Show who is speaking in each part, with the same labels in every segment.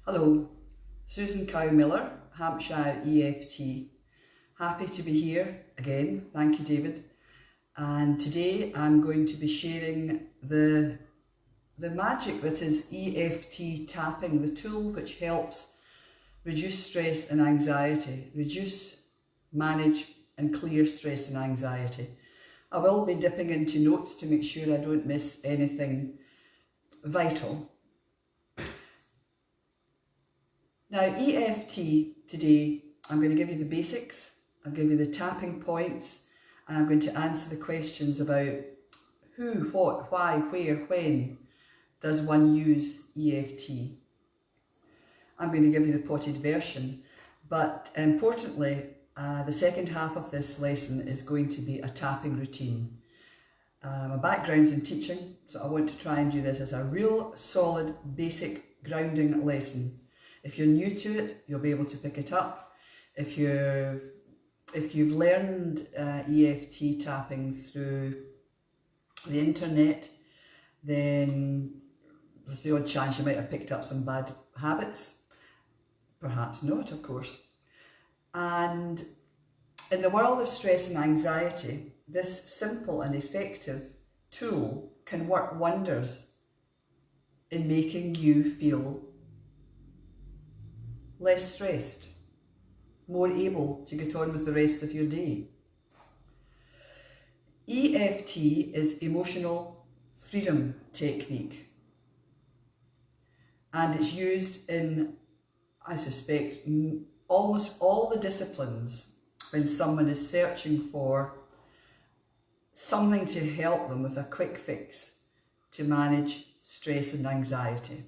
Speaker 1: Hello, Susan Cow-Miller, Hampshire EFT. Happy to be here again, thank you David. And today I'm going to be sharing the magic that is EFT tapping, the tool which helps reduce stress and anxiety, manage and clear stress and anxiety. I will be dipping into notes to make sure I don't miss anything vital. Now, EFT today, I'm going to give you the basics, I'll give you the tapping points, and I'm going to answer the questions about who, what, why, where, when does one use EFT. I'm going to give you the potted version, but importantly, the second half of this lesson is going to be a tapping routine. My background's in teaching, so I want to try and do this as a real solid, basic grounding lesson. If you're new to it, you'll be able to pick it up. If you've learned EFT tapping through the internet, then there's the odd chance you might have picked up some bad habits. Perhaps not, of course. And in the world of stress and anxiety, this simple and effective tool can work wonders in making you feel less stressed, more able to get on with the rest of your day. EFT is emotional freedom technique, and it's used in, I suspect, almost all the disciplines when someone is searching for something to help them with a quick fix to manage stress and anxiety.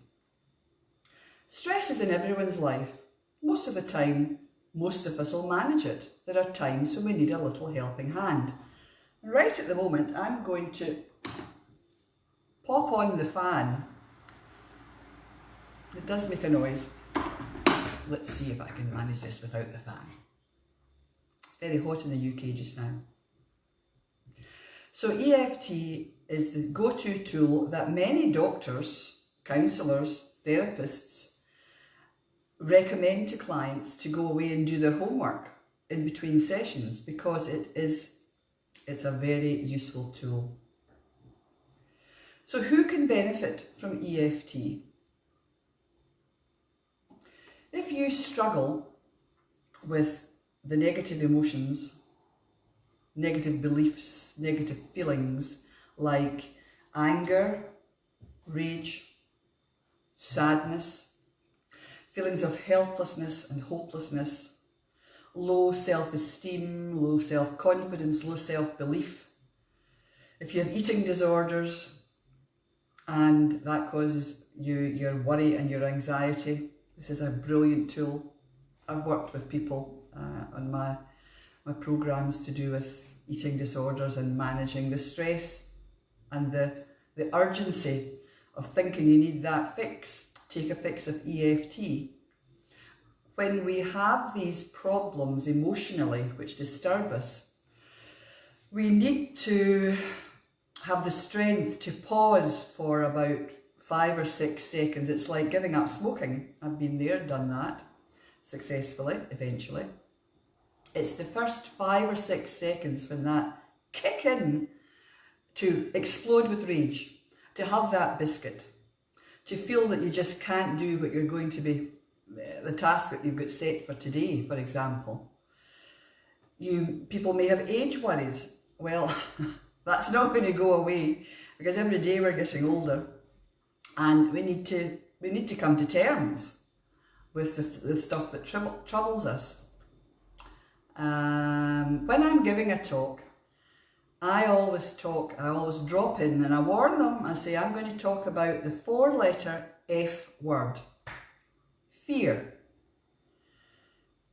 Speaker 1: Stress is in everyone's life. Most of the time, most of us will manage it. There are times when we need a little helping hand. Right at the moment, I'm going to pop on the fan. It does make a noise. Let's see if I can manage this without the fan. It's very hot in the UK just now. So EFT is the go-to tool that many doctors, counsellors, therapists recommend to clients to go away and do their homework in between sessions, because it's a very useful tool. So who can benefit from EFT? If you struggle with the negative emotions, negative beliefs, negative feelings like anger, rage, sadness, feelings of helplessness and hopelessness, low self-esteem, low self-confidence, low self-belief. If you have eating disorders and that causes you your worry and your anxiety, this is a brilliant tool. I've worked with people on my programs to do with eating disorders and managing the stress and the urgency of thinking you need that fix. Take a fix of EFT. When we have these problems emotionally which disturb us, we need to have the strength to pause for about 5 or 6 seconds. It's like giving up smoking. I've been there, done that successfully, eventually. It's the first 5 or 6 seconds when that kick in to explode with rage, to have that biscuit, to feel that you just can't do what you're going to be, the task that you've got set for today, for example. People may have age worries. Well, that's not going to go away, because every day we're getting older, and we need to come to terms with the stuff that troubles us. When I'm giving a talk, I always drop in and I warn them. I say, I'm going to talk about the 4-letter F word, fear.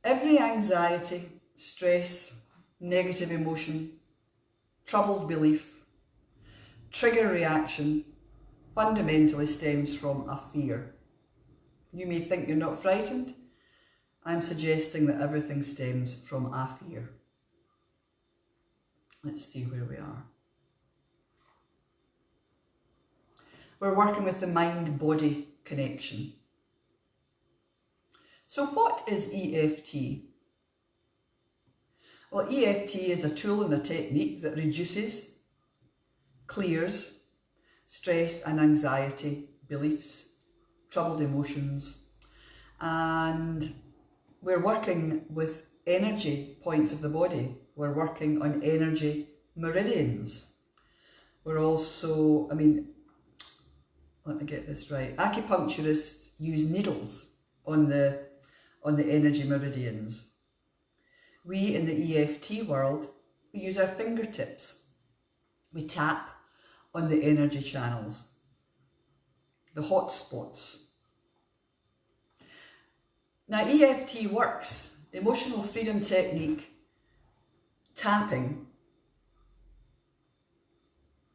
Speaker 1: Every anxiety, stress, negative emotion, troubled belief, trigger reaction fundamentally stems from a fear. You may think you're not frightened. I'm suggesting that everything stems from a fear. Let's see where we are. We're working with the mind-body connection. So what is EFT? Well, EFT is a tool and a technique that reduces, clears stress and anxiety, beliefs, troubled emotions, and we're working with energy points of the body. We're working on energy meridians. We're also, let me get this right. Acupuncturists use needles on the energy meridians. We in the EFT world, we use our fingertips. We tap on the energy channels, the hot spots. Now EFT works, emotional freedom technique, tapping.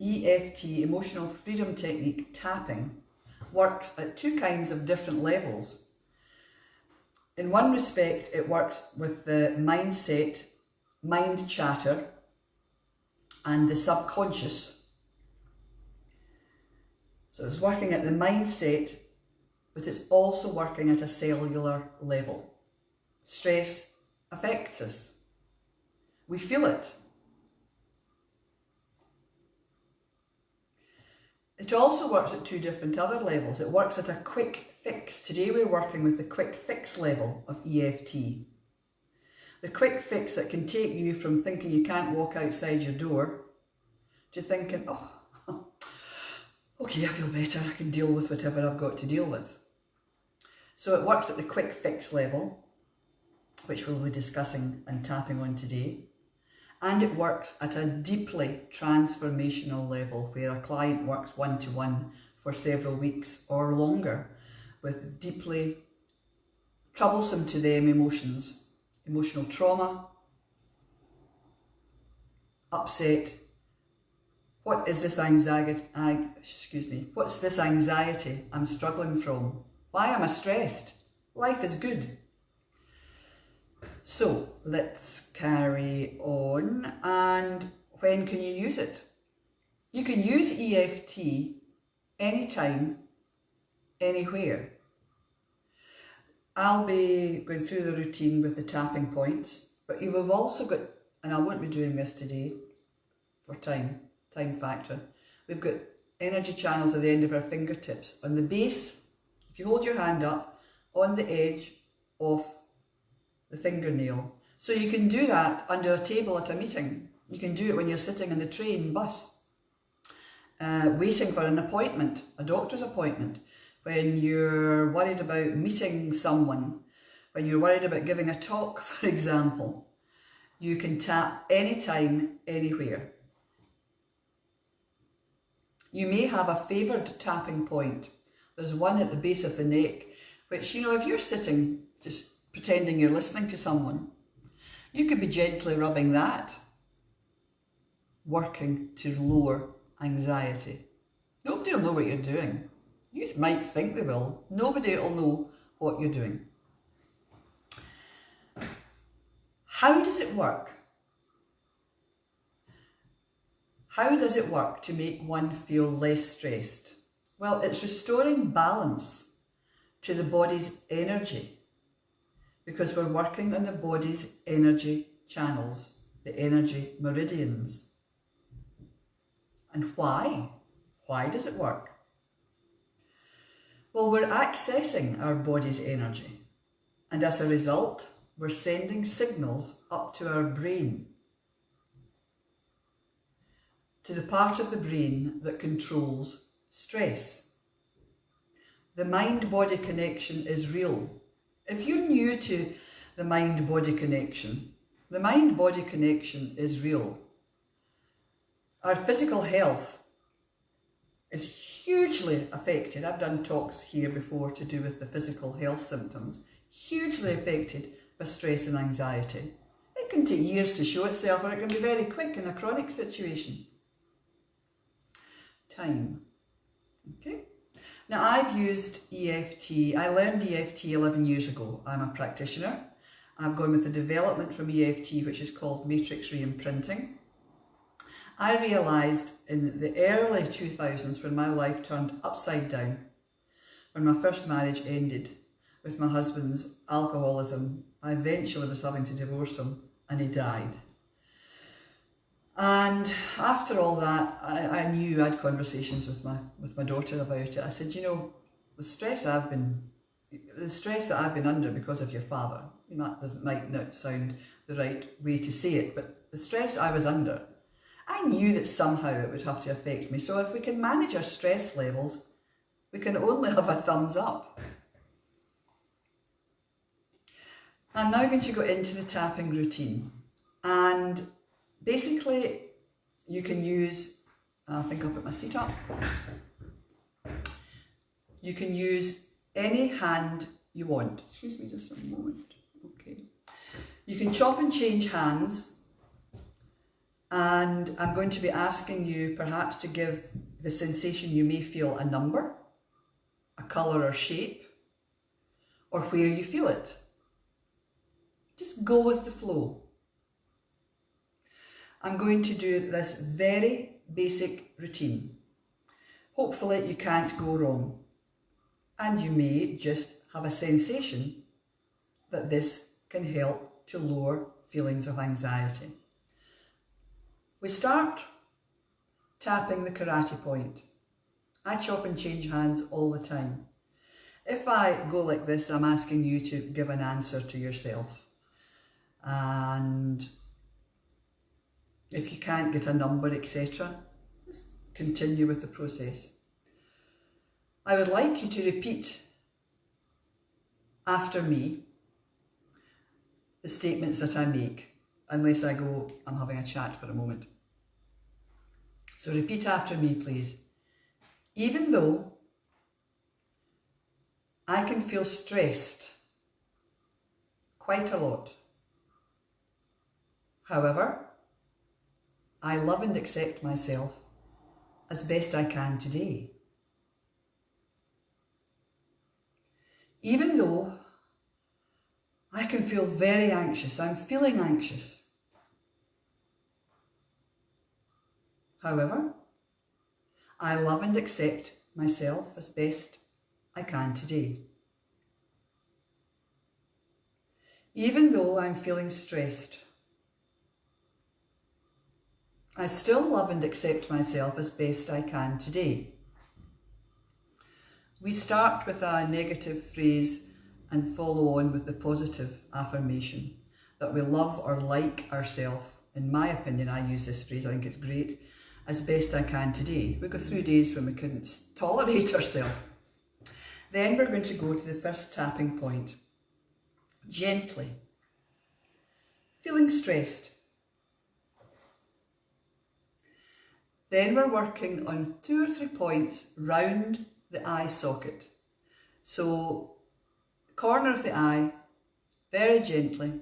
Speaker 1: EFT, emotional freedom technique, tapping, works at two kinds of different levels. In one respect, it works with the mindset, mind chatter, and the subconscious. So it's working at the mindset, but it's also working at a cellular level. Stress affects us. We feel it. It also works at two different other levels. It works at a quick fix. Today we're working with the quick fix level of EFT. The quick fix that can take you from thinking you can't walk outside your door to thinking, oh, okay, I feel better, I can deal with whatever I've got to deal with. So it works at the quick fix level, which we'll be discussing and tapping on today. And it works at a deeply transformational level where a client works one-to-one for several weeks or longer with deeply troublesome to them emotions, emotional trauma, upset. What is this anxiety? What's this anxiety I'm struggling from? Why am I stressed? Life is good. So let's carry on. And when can you use it? You can use EFT anytime, anywhere. I'll be going through the routine with the tapping points, but you have also got, and I won't be doing this today for time factor, we've got energy channels at the end of our fingertips. On the base, if you hold your hand up, on the edge of the fingernail. So you can do that under a table at a meeting. You can do it when you're sitting in the train, bus, waiting for an appointment, a doctor's appointment, when you're worried about meeting someone, when you're worried about giving a talk, for example. You can tap anytime, anywhere. You may have a favoured tapping point. There's one at the base of the neck, which, if you're sitting just pretending you're listening to someone, you could be gently rubbing that, working to lower anxiety. Nobody will know what you're doing. You might think they will. Nobody will know what you're doing. How does it work? How does it work to make one feel less stressed? Well, it's restoring balance to the body's energy, because we're working on the body's energy channels, the energy meridians. And why? Why does it work? Well, we're accessing our body's energy, and as a result, we're sending signals up to our brain, to the part of the brain that controls stress. The mind-body connection is real. If you're new to the mind-body connection is real. Our physical health is hugely affected. I've done talks here before to do with the physical health symptoms, hugely affected by stress and anxiety. It can take years to show itself, or it can be very quick in a chronic situation. Time. Okay. Now, I've used EFT. I learned EFT 11 years ago. I'm a practitioner. I've gone with the development from EFT, which is called matrix re-imprinting. I realised in the early 2000s, when my life turned upside down, when my first marriage ended, with my husband's alcoholism. I eventually was having to divorce him and he died. And after all that, I knew I had conversations with my daughter about it. I said, you know, the stress that I've been under because of your father, you know, that might not sound the right way to say it, but the stress I was under, I knew that somehow it would have to affect me. So if we can manage our stress levels, we can only have a thumbs up. I'm now going to go into the tapping routine, and basically you can use, I think I'll put my seat up, you can use any hand you want. Excuse me just a moment. Okay. You can chop and change hands, and I'm going to be asking you perhaps to give the sensation you may feel a number, a colour or shape, or where you feel it. Just go with the flow. I'm going to do this very basic routine. Hopefully you can't go wrong. And you may just have a sensation that this can help to lower feelings of anxiety. We start tapping the karate point. I chop and change hands all the time. If I go like this, I'm asking you to give an answer to yourself. And if you can't get a number, etc., continue with the process. I would like you to repeat after me the statements that I make, unless I go, I'm having a chat for a moment. So repeat after me, please. Even though I can feel stressed quite a lot, however, I love and accept myself as best I can today. Even though I can feel very anxious, I'm feeling anxious. However, I love and accept myself as best I can today. Even though I'm feeling stressed, I still love and accept myself as best I can today. We start with a negative phrase and follow on with the positive affirmation that we love or like ourselves. In my opinion, I use this phrase, I think it's great, as best I can today. We go through days when we couldn't tolerate ourselves. Then we're going to go to the first tapping point. Gently. Feeling stressed. Then we're working on 2 or 3 points round the eye socket. So, corner of the eye, very gently,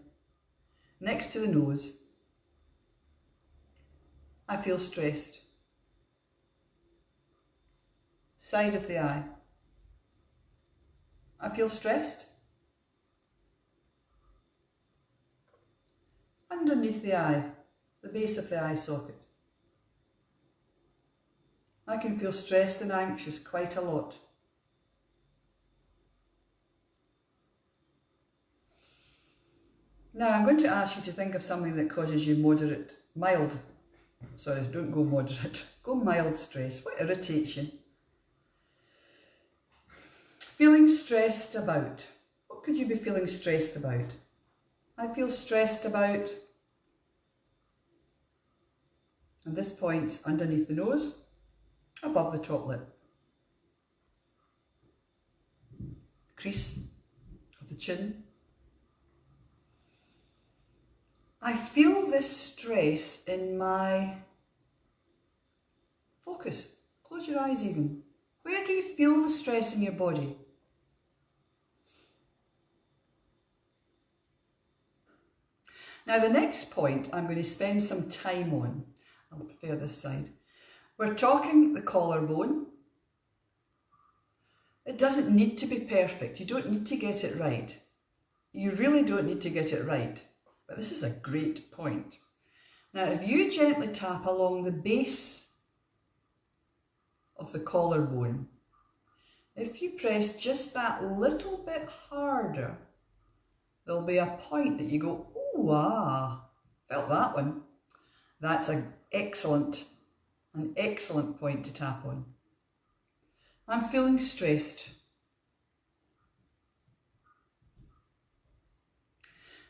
Speaker 1: next to the nose. I feel stressed. Side of the eye. I feel stressed. Underneath the eye, the base of the eye socket. I can feel stressed and anxious quite a lot. Now I'm going to ask you to think of something that causes you mild stress. What irritates you? Feeling stressed about. What could you be feeling stressed about? I feel stressed about, and this point's underneath the nose, above the top lip. Crease of the chin. I feel this stress in my focus. Close your eyes even. Where do you feel the stress in your body? Now the next point I'm going to spend some time on. I'll prefer this side. We're talking the collarbone. It doesn't need to be perfect. You don't need to get it right. You really don't need to get it right. But this is a great point. Now, if you gently tap along the base of the collarbone, If you press just that little bit harder, there'll be a point that you go, ooh, ah, felt that one. That's an excellent point to tap on. I'm feeling stressed.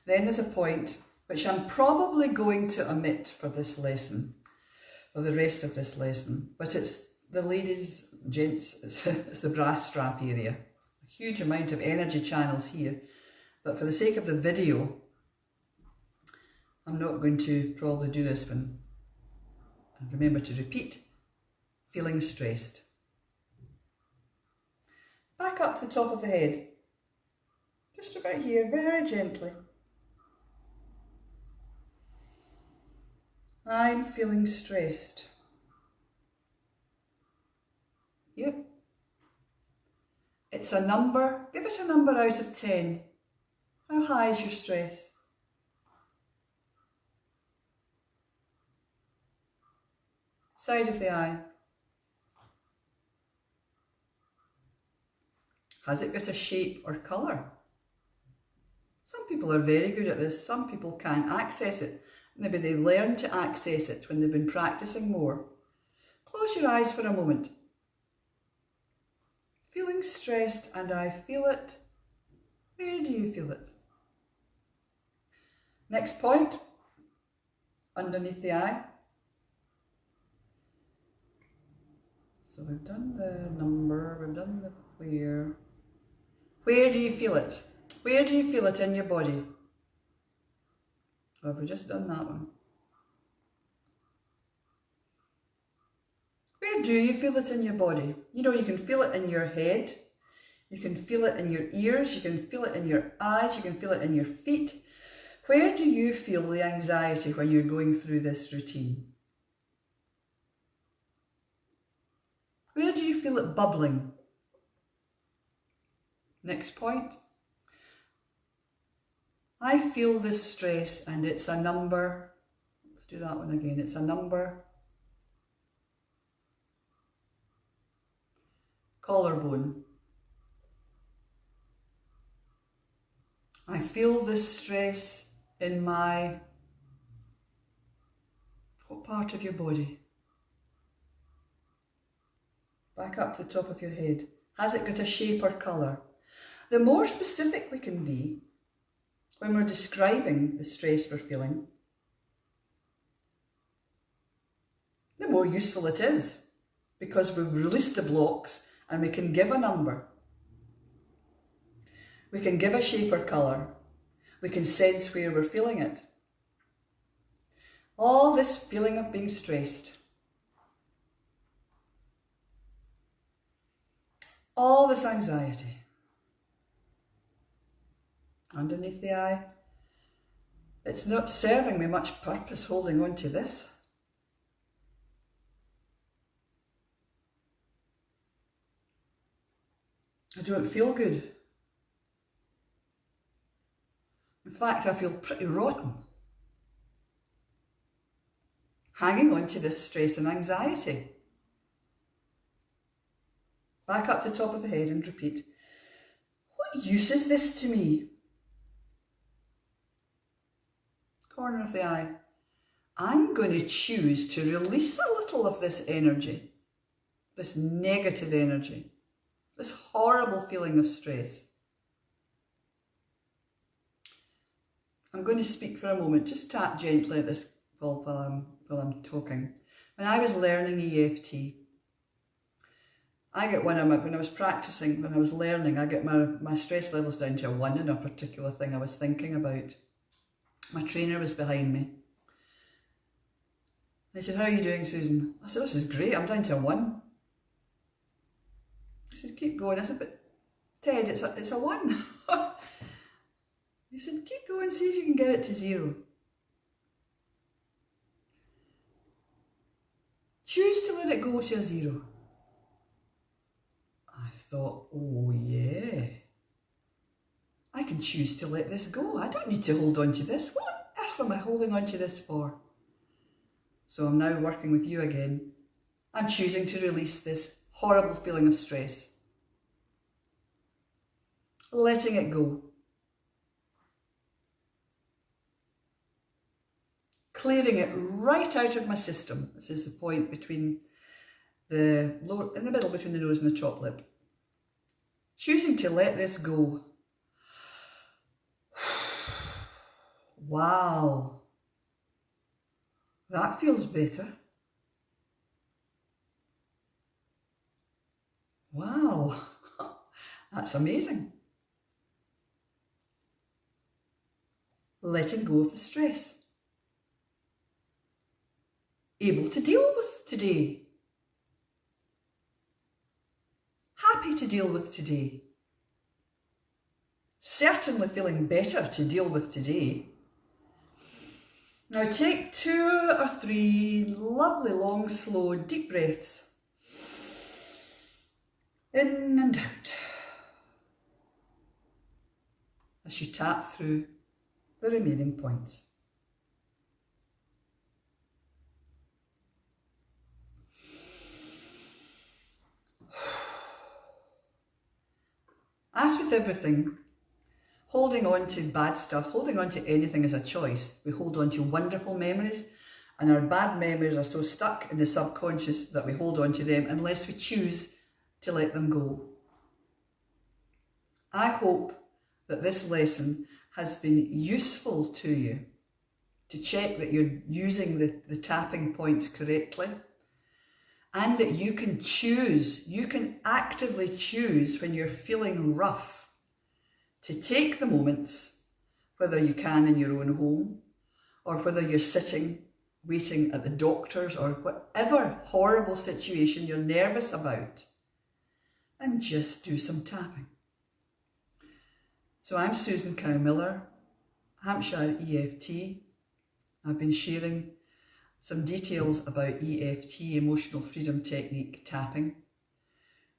Speaker 1: Then there's a point which I'm probably going to omit for this lesson, for the rest of this lesson, but it's the ladies, gents, it's the brass strap area. A huge amount of energy channels here, but for the sake of the video, I'm not going to probably do this one. And remember to repeat, feeling stressed. Back up to the top of the head, just about here, very gently. I'm feeling stressed. Yep. It's a number, give it a number out of 10. How high is your stress? Side of the eye. Has it got a shape or colour? Some people are very good at this, some people can't access it. Maybe they learn to access it when they've been practicing more. Close your eyes for a moment. Feeling stressed, and I feel it. Where do you feel it? Next point, underneath the eye. So we've done the number, we've done the where. Where do you feel it? Where do you feel it in your body? Or have we just done that one? Where do you feel it in your body? You know, you can feel it in your head, you can feel it in your ears, you can feel it in your eyes, you can feel it in your feet. Where do you feel the anxiety when you're going through this routine? Where do you feel it bubbling? Next point. I feel this stress and it's a number. Let's do that one again. It's a number. Collarbone. I feel this stress in my, what part of your body? Back up to the top of your head. Has it got a shape or colour? The more specific we can be when we're describing the stress we're feeling, the more useful it is, because we've released the blocks and we can give a number. We can give a shape or colour. We can sense where we're feeling it. All this feeling of being stressed, all this anxiety, underneath the eye, it's not serving me much purpose holding on to this. I don't feel good. In fact, I feel pretty rotten, hanging on to this stress and anxiety. Back up to the top of the head and repeat. What use is this to me? Corner of the eye. I'm going to choose to release a little of this energy, this negative energy, this horrible feeling of stress. I'm going to speak for a moment. Just tap gently at this bulb while I'm talking. When I was learning EFT, when I was practicing, when I was learning, I get my stress levels down to a 1 in a particular thing I was thinking about. My trainer was behind me. He said, "How are you doing, Susan?" I said, "This is great, I'm down to a 1. He said, "Keep going." I said, "But Ted, it's a 1. He said, "Keep going, see if you can get it to 0. Choose to let it go to a 0. I thought, oh yeah, I can choose to let this go. I don't need to hold on to this. What on earth am I holding on to this for? So I'm now working with you again. I'm choosing to release this horrible feeling of stress. letting it go. Clearing it right out of my system. This is the point between the lower, in the middle between the nose and the top lip. Choosing to let this go. Wow. That feels better. Wow. That's amazing. Letting go of the stress. Able to deal with today. Happy to deal with today. Certainly feeling better to deal with today. Now take 2 or 3 lovely, long, slow, deep breaths. In and out. As you tap through the remaining points. As with everything, holding on to bad stuff, holding on to anything is a choice. We hold on to wonderful memories, and our bad memories are so stuck in the subconscious that we hold on to them unless we choose to let them go. I hope that this lesson has been useful to you, to check that you're using the tapping points correctly, and that you can choose, you can actively choose when you're feeling rough to take the moments, whether you can in your own home, or whether you're sitting, waiting at the doctor's, or whatever horrible situation you're nervous about, and just do some tapping. So I'm Susan Cow-Miller, Hampshire EFT. I've been sharing some details about EFT, Emotional Freedom Technique tapping,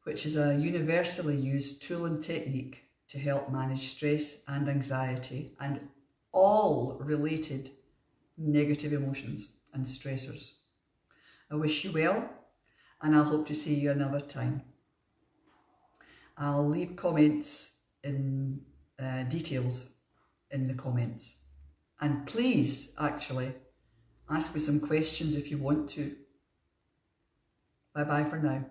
Speaker 1: which is a universally used tool and technique to help manage stress and anxiety and all related negative emotions and stressors. I wish you well, and I'll hope to see you another time. I'll leave comments in details in the comments. And please, actually, ask me some questions if you want to. Bye-bye for now.